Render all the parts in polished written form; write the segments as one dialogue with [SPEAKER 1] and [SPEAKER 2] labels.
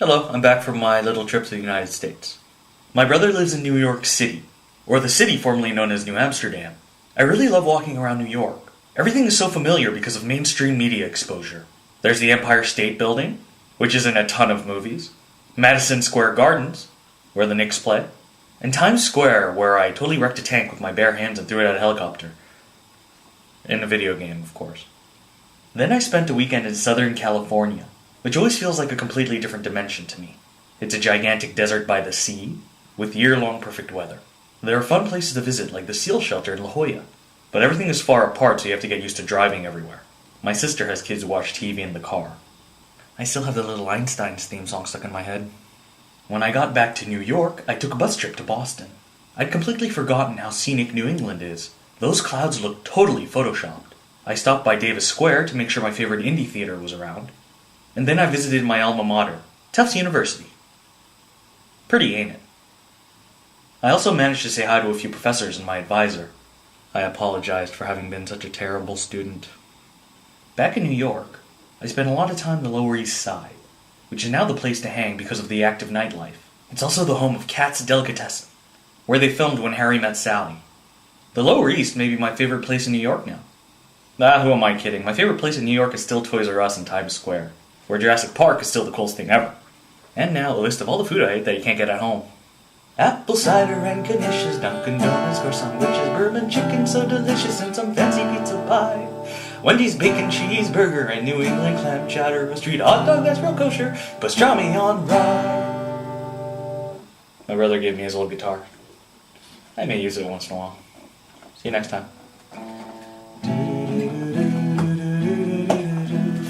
[SPEAKER 1] Hello, I'm back from my little trip to the United States. My brother lives in New York City, or the city formerly known as New Amsterdam. I really love walking around New York. Everything is so familiar because of mainstream media exposure. There's the Empire State Building, which is in a ton of movies, Madison Square Gardens, where the Knicks play, and Times Square, where I totally wrecked a tank with my bare hands and threw it at a helicopter. In a video game, of course. Then I spent a weekend in Southern California, which always feels like a completely different dimension to me. It's a gigantic desert by the sea, with year-long perfect weather. There are fun places to visit, like the Seal Shelter in La Jolla, but everything is far apart, so you have to get used to driving everywhere. My sister has kids who watch TV in the car. I still have the Little Einsteins theme song stuck in my head. When I got back to New York, I took a bus trip to Boston. I'd completely forgotten how scenic New England is. Those clouds look totally photoshopped. I stopped by Davis Square to make sure my favorite indie theater was around. And then I visited my alma mater, Tufts University. Pretty, ain't it? I also managed to say hi to a few professors and my advisor. I apologized for having been such a terrible student. Back in New York, I spent a lot of time on the Lower East Side, which is now the place to hang because of the active nightlife. It's also the home of Katz's Delicatessen, where they filmed When Harry Met Sally. The Lower East may be my favorite place in New York now. Who am I kidding? My favorite place in New York is still Toys R Us in Times Square, where Jurassic Park is still the coolest thing ever. And now a list of all the food I ate that you can't get at home. Apple cider and knishes, Dunkin' Donuts, croissant witches, bourbon chicken so delicious, and some fancy pizza pie. Wendy's bacon cheeseburger and New England clam chowder, a street hot dog that's real kosher, pastrami on rye. My brother gave me his old guitar. I may use it once in a while. See you next time.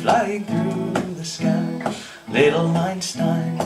[SPEAKER 1] Flying through the sky, little Einstein.